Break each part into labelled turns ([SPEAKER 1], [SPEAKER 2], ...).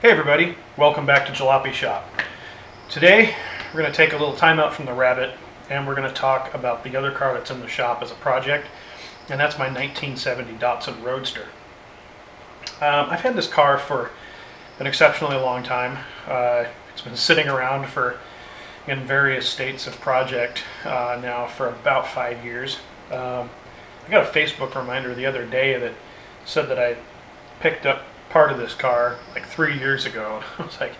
[SPEAKER 1] Hey everybody, welcome back to Jalopy Shop. Today we're going to take a little time out from the Rabbit and we're going to talk about the other car that's in the shop as a project, and that's my 1970 Datsun Roadster. I've had this car for an exceptionally long time. It's been sitting around in various states of project now for about 5 years. I got a Facebook reminder the other day that said that I picked up part of this car like 3 years ago. I was like,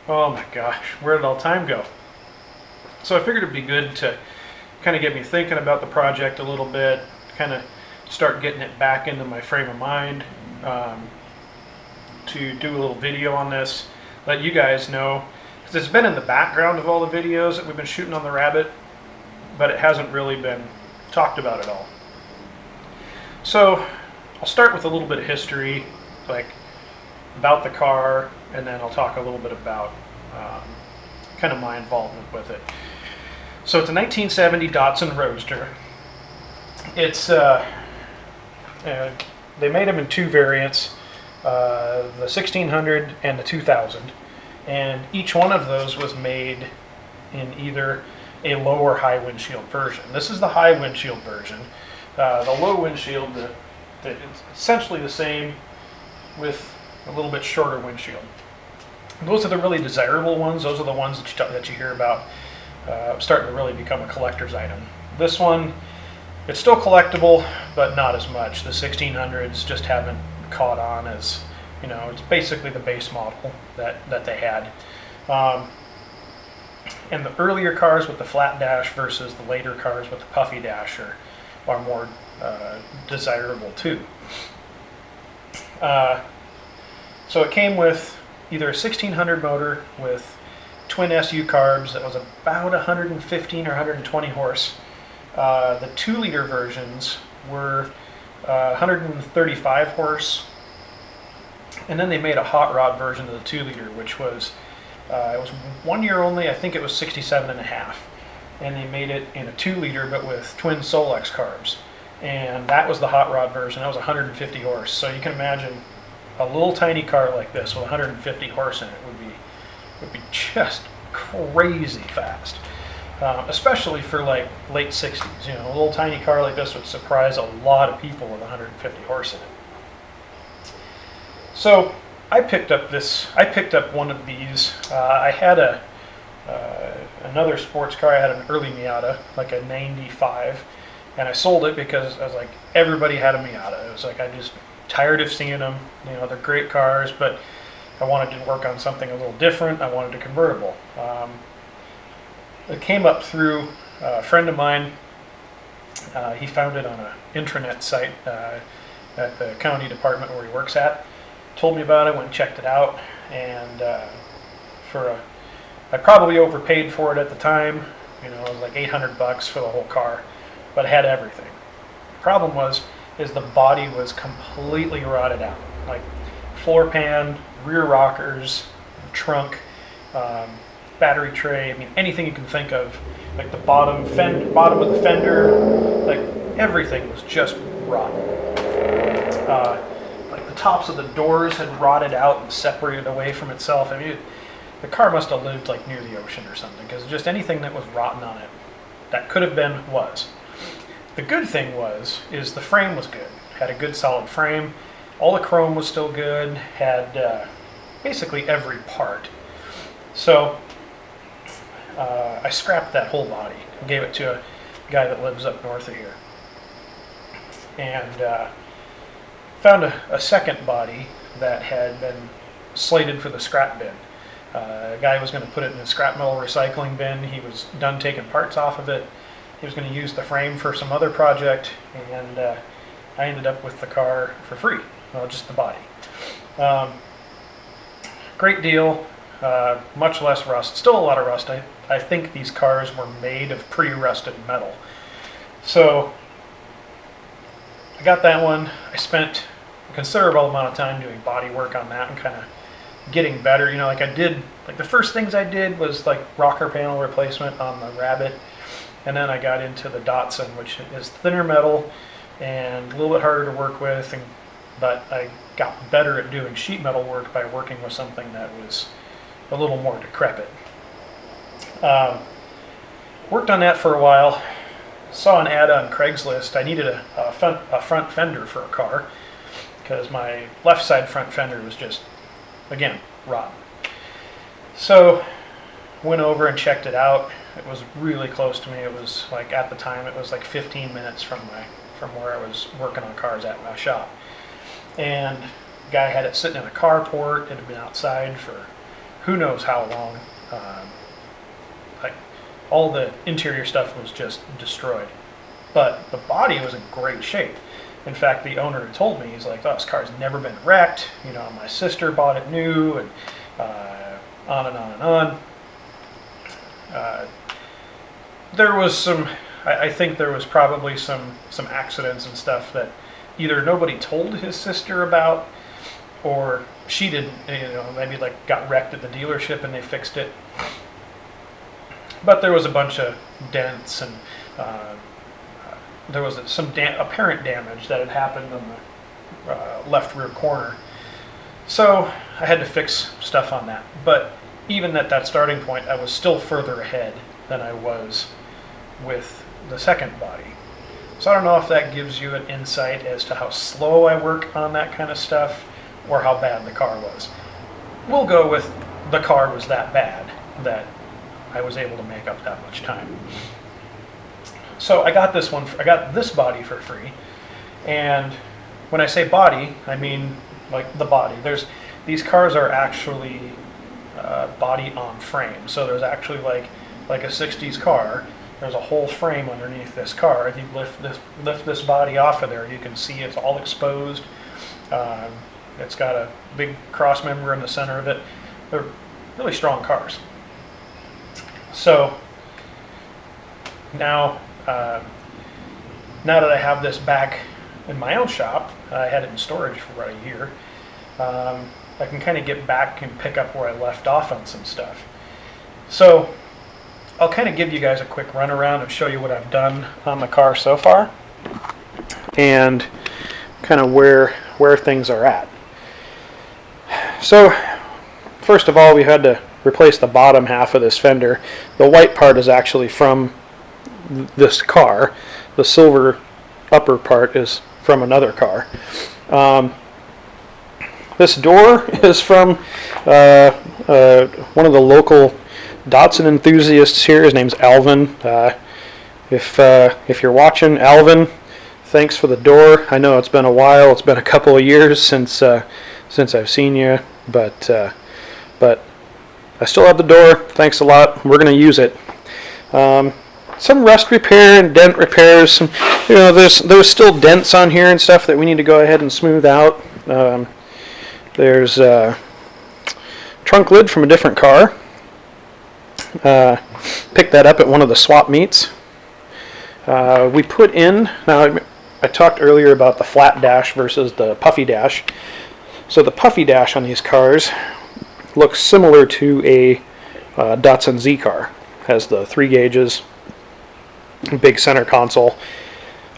[SPEAKER 1] oh my gosh, where did all time go? So I figured it'd be good to kind of get me thinking about the project a little bit, kind of start getting it back into my frame of mind, to do a little video on this, let you guys know, because it's been in the background of all the videos that we've been shooting on the Rabbit, but it hasn't really been talked about at all. So I'll start with a little bit of history, like about the car, and then I'll talk a little bit about kind of my involvement with it. So it's a 1970 Datsun Roadster. It's they made them in two variants, the 1600 and the 2000, and each one of those was made in either a low or high windshield version. This is the high windshield version. The low windshield, it's essentially the same with a little bit shorter windshield. Those are the really desirable ones. Those are the ones that you hear about starting to really become a collector's item. This one, it's still collectible, but not as much. The 1600s just haven't caught on as, it's basically the base model that they had. And the earlier cars with the flat dash versus the later cars with the puffy dash are more desirable too. So it came with either a 1600 motor with twin SU carbs that was about 115 or 120 horse. The 2-liter versions were 135 horse. And then they made a hot rod version of the 2-liter, which was, it was 1 year only. I think it was 67 and a half. And they made it in a 2-liter, but with twin Solex carbs. And that was the hot rod version. That was 150 horse. So you can imagine a little tiny car like this with 150 horse in it would be just crazy fast, especially for like late 60s. A little tiny car like this would surprise a lot of people with 150 horse in it. So I picked up one of these. I had another sports car. I had an early Miata, like a 95, and I sold it because I was like, everybody had a Miata. It was like, I just tired of seeing them. They're great cars, but I wanted to work on something a little different. I wanted a convertible. It came up through a friend of mine. He found it on an intranet site at the county department where he works at. Told me about it, went and checked it out, and I probably overpaid for it at the time. It was like $800 for the whole car, but it had everything. The problem is the body was completely rotted out, like floor pan, rear rockers, trunk, battery tray. Anything you can think of, like the bottom of the fender, like everything was just rotten. Like the tops of the doors had rotted out and separated away from itself. The car must have lived like near the ocean or something, because just anything that was rotten on it that could have been was. The good thing is the frame was good. Had a good solid frame. All the chrome was still good. Had basically every part. So I scrapped that whole body and gave it to a guy that lives up north of here. And found a second body that had been slated for the scrap bin. A guy was going to put it in a scrap metal recycling bin. He was done taking parts off of it. He was going to use the frame for some other project, and I ended up with the car for free. Well, just the body. Great deal. Much less rust. Still a lot of rust. I think these cars were made of pre-rusted metal. So I got that one. I spent a considerable amount of time doing body work on that and kind of getting better. Like the first things I did was like rocker panel replacement on the Rabbit. And then I got into the Datsun, which is thinner metal and a little bit harder to work with, but I got better at doing sheet metal work by working with something that was a little more decrepit. Worked on that for a while. Saw an ad on Craigslist. I needed a front fender for a car because my left side front fender was just, again, rotten. So went over and checked it out. It was really close to me. It was like, at the time, it was like 15 minutes from where I was working on cars at my shop. And the guy had it sitting in a carport. It had been outside for who knows how long. Like, all the interior stuff was just destroyed. But the body was in great shape. In fact, the owner told me, he's like, oh, this car's never been wrecked. You know, my sister bought it new, and on and on and on. There was some, I think there was probably some accidents and stuff that either nobody told his sister about, or she didn't, you know, maybe like got wrecked at the dealership and they fixed it. But there was a bunch of dents, and there was some apparent damage that had happened on the left rear corner. So I had to fix stuff on that. But even at that starting point, I was still further ahead than I was with the second body. So I don't know if that gives you an insight as to how slow I work on that kind of stuff, or how bad the car was. We'll go with the car was that bad that I was able to make up that much time. So I got this body for free. And when I say body, I mean like the body. These cars are actually body on frame. So there's actually like a 60s car. There's a whole frame underneath this car. If you lift this body off of there, you can see it's all exposed. It's got a big cross member in the center of it. They're really strong cars. So now that I have this back in my own shop, I had it in storage for about a year. I can kind of get back and pick up where I left off on some stuff. So I'll kind of give you guys a quick run around and show you what I've done on the car so far, and kind of where things are at. So first of all, we had to replace the bottom half of this fender. The white part is actually from this car. The silver upper part is from another car. This door is from one of the local Datsun enthusiasts here. His name's Alvin. If you're watching, Alvin, thanks for the door. I know it's been a while. It's been a couple of years since I've seen you, but I still have the door. Thanks a lot. We're going to use it. Some rust repair and dent repairs. Some, there's still dents on here and stuff that we need to go ahead and smooth out. There's a trunk lid from a different car. Picked that up at one of the swap meets. We put in, now I talked earlier about the flat dash versus the puffy dash. So the puffy dash on these cars looks similar to a Datsun Z car. Has the 3 gauges, big center console.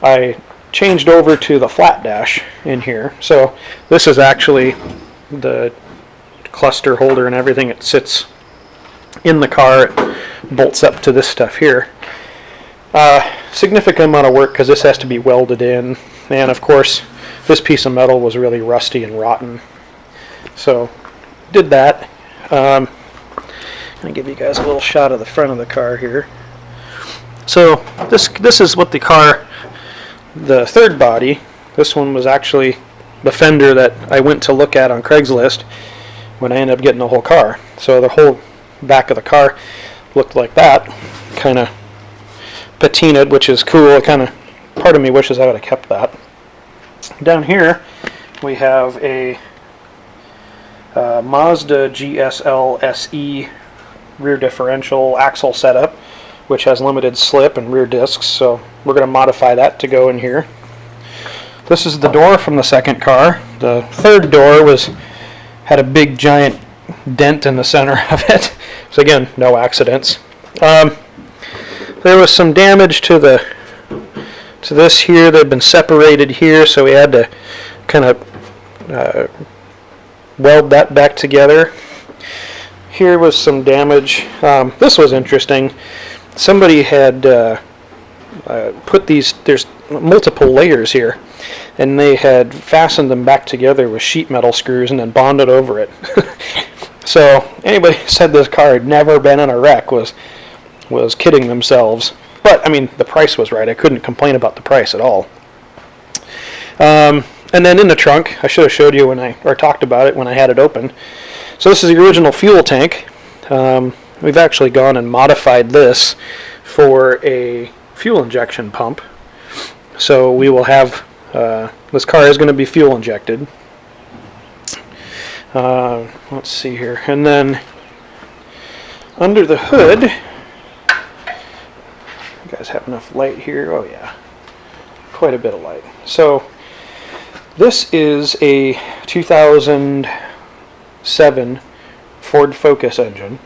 [SPEAKER 1] I changed over to the flat dash in here. So this is actually the cluster holder and everything. It sits in the car. It bolts up to this stuff here. Significant amount of work because this has to be welded in, and of course this piece of metal was really rusty and rotten. So did that. I'm going to give you guys a little shot of the front of the car here. So this is what the car, the third body, this one was actually the fender that I went to look at on Craigslist when I ended up getting the whole car. So the whole back of the car looked like that, kind of patinaed, which is cool. Part of me wishes I would have kept that. Down here we have a Mazda GSL SE rear differential axle setup, which has limited slip and rear discs, so we're going to modify that to go in here. This is the door from the second car. The third door had a big giant dent in the center of it. So again, no accidents. There was some damage to this here. They've been separated here, so we had to kind of weld that back together. Here was some damage. This was interesting. Somebody had put these, there's multiple layers here, and they had fastened them back together with sheet metal screws and then bonded over it. So anybody who said this car had never been in a wreck was kidding themselves. But I mean, the price was right. I couldn't complain about the price at all. And then in the trunk, I should have showed you or talked about it when I had it open. So this is the original fuel tank. We've actually gone and modified this for a fuel injection pump. So we will have, this car is going to be fuel injected. Let's see here. And then under the hood, you guys have enough light here? Oh yeah, quite a bit of light. So this is a 2007 Ford Focus engine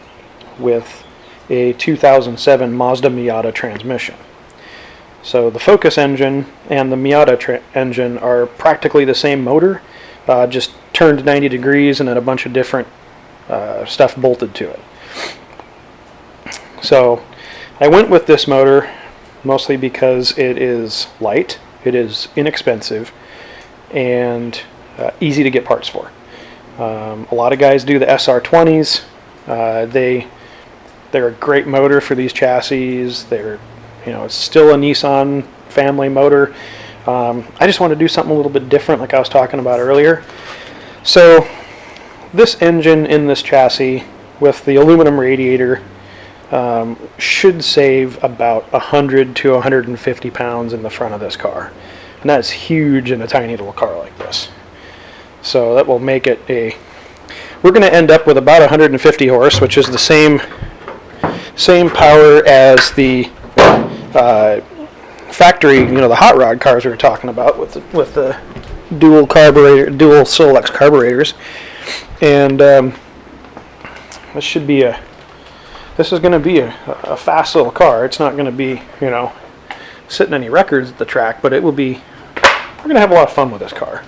[SPEAKER 1] with a 2007 Mazda Miata transmission. So the Focus engine and the Miata engine are practically the same motor, just turned 90 degrees and then a bunch of different stuff bolted to it. So I went with this motor mostly because it is light, it is inexpensive, and easy to get parts for. A lot of guys do the SR20s. They're a great motor for these chassis. It's still a Nissan family motor. I just want to do something a little bit different, like I was talking about earlier. So this engine in this chassis with the aluminum radiator should save about 100 to 150 pounds in the front of this car. And that's huge in a tiny little car like this. So that will make it we're going to end up with about 150 horse, which is the same power as the factory, the hot rod cars we were talking about with the dual Solex carburetors. And this is going to be a fast little car. It's not going to be, setting any records at the track, but we're going to have a lot of fun with this car.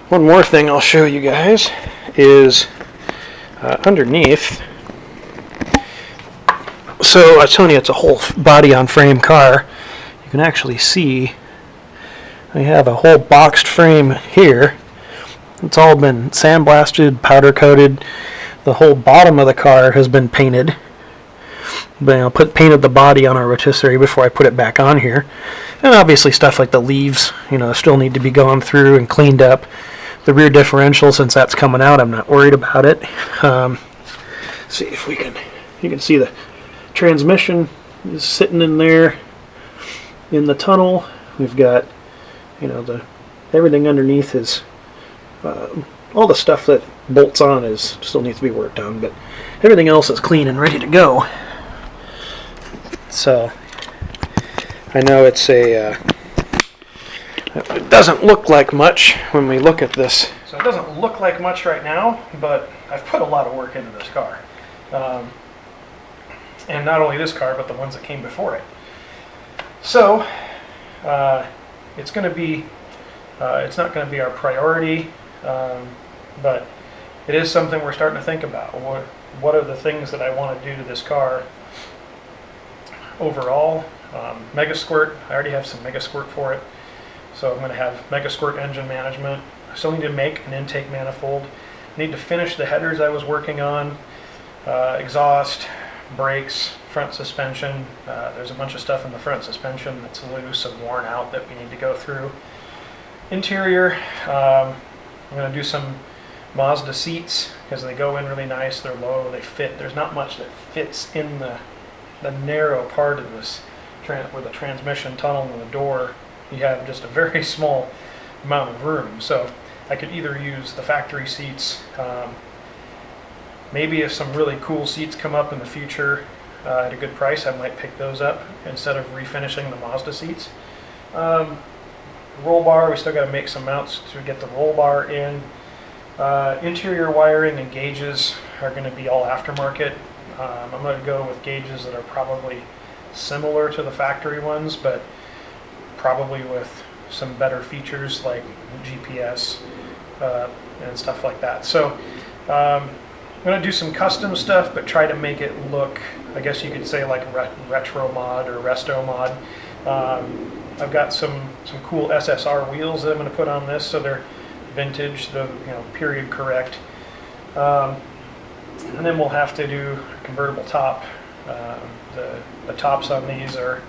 [SPEAKER 1] One more thing I'll show you guys is underneath. So I was telling you it's a whole body on frame car. You can actually see I have a whole boxed frame here. It's all been sandblasted, powder coated. The whole bottom of the car has been painted. But I painted the body on our rotisserie before I put it back on here. And obviously stuff like the leaves, still need to be gone through and cleaned up. The rear differential, since that's coming out, I'm not worried about it. See if you can see the transmission is sitting in there in the tunnel. We've got, everything underneath is, all the stuff that bolts on still needs to be worked on, but everything else is clean and ready to go. So I know it doesn't look like much when we look at this. So it doesn't look like much right now, but I've put a lot of work into this car. And not only this car, but the ones that came before it. So it's going to be, it's not going to be our priority, but it is something we're starting to think about. What are the things that I want to do to this car overall? Mega Squirt, I already have some Mega Squirt for it. So I'm going to have Mega Squirt engine management. I still need to make an intake manifold. I need to finish the headers I was working on, exhaust, brakes, front suspension. There's a bunch of stuff in the front suspension that's loose and worn out that we need to go through. Interior, I'm going to do some Mazda seats because they go in really nice, they're low, they fit. There's not much that fits in the narrow part of this where the transmission tunnel and the door. You have just a very small amount of room. So I could either use the factory seats, maybe if some really cool seats come up in the future at a good price, I might pick those up instead of refinishing the Mazda seats. Roll bar, we still got to make some mounts to get the roll bar in. Interior wiring and gauges are going to be all aftermarket. I'm going to go with gauges that are probably similar to the factory ones, but probably with some better features like GPS, and stuff like that. So I'm going to do some custom stuff, but try to make it look, I guess you could say, like retro mod or resto mod. I've got some cool SSR wheels that I'm going to put on this, so they're vintage, period correct. And then we'll have to do a convertible top. The tops on these are,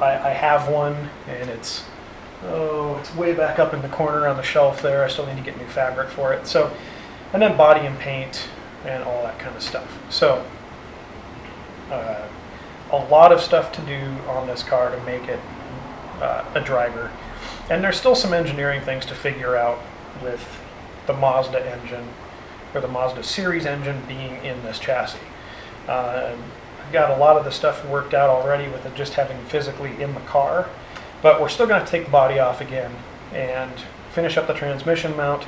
[SPEAKER 1] I have one, and it's way back up in the corner on the shelf there. I still need to get new fabric for it. So, and then body and paint and all that kind of stuff. So, a lot of stuff to do on this car to make it a driver. And there's still some engineering things to figure out with the Mazda engine, or the Mazda series engine being in this chassis. I've got a lot of the stuff worked out already with it just having physically in the car, but we're still going to take the body off again and finish up the transmission mount,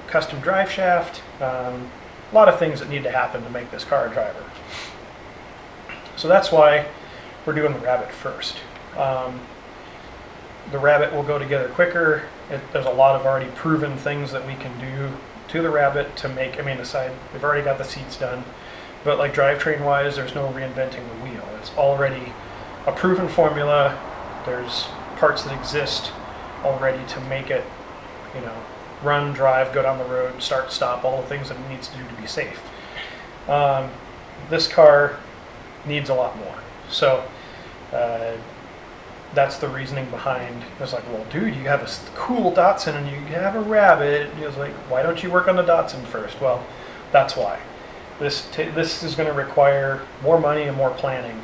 [SPEAKER 1] custom drive shaft, a lot of things that need to happen to make this car a driver. So that's why we're doing the Rabbit first. The Rabbit will go together quicker. There's a lot of already proven things that we can do to the Rabbit to make, aside, we've already got the seats done, but like drivetrain wise, there's no reinventing the wheel. It's already a proven formula. There's parts that exist already to make it, run, drive, go down the road, start, stop, all the things that it needs to do to be safe. This car needs a lot more. So that's the reasoning behind. It was like, well, dude, you have a cool Datsun and you have a Rabbit. And he was like, why don't you work on the Datsun first? Well, that's why. This is going to require more money and more planning.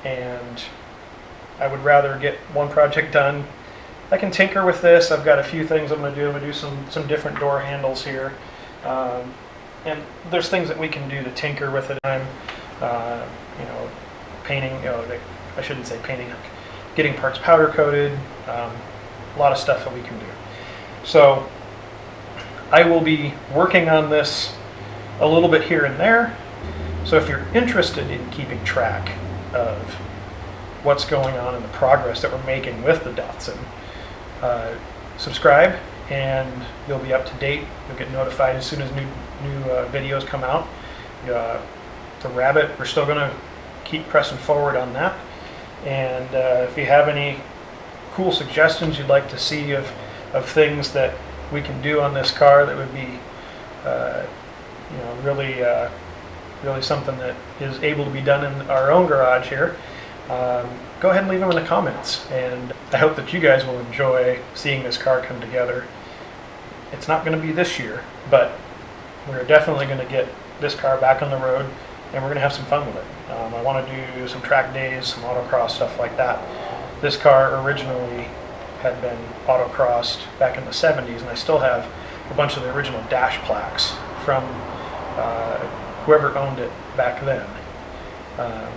[SPEAKER 1] And I would rather get one project done. I can tinker with this. I've got a few things I'm going to do. I'm going to do some different door handles here. And there's things that we can do to tinker with it. I'm, painting, I shouldn't say painting, getting parts powder coated, a lot of stuff that we can do. So I will be working on this a little bit here and there. So if you're interested in keeping track of what's going on in the progress that we're making with the Datsun, subscribe and you'll be up to date. You'll get notified as soon as new videos come out. The Rabbit, we're still going to keep pressing forward on that. And if you have any cool suggestions you'd like to see of things that we can do on this car that would be really something that is able to be done in our own garage here, go ahead and leave them in the comments. And I hope that you guys will enjoy seeing this car come together. It's not going to be this year, but we're definitely going to get this car back on the road, and we're going to have some fun with it. I want to do some track days, some autocross, stuff like that. This car originally had been autocrossed back in the 70s, and I still have a bunch of the original dash plaques from whoever owned it back then.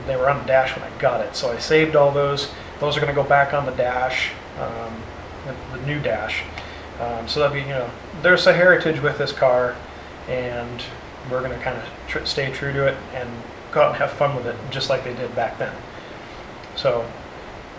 [SPEAKER 1] They were on the dash when I got it, so I saved all those. Those are going to go back on the dash, the new dash. So that'll be, there's a heritage with this car, and we're going to kind of stay true to it and go out and have fun with it just like they did back then. So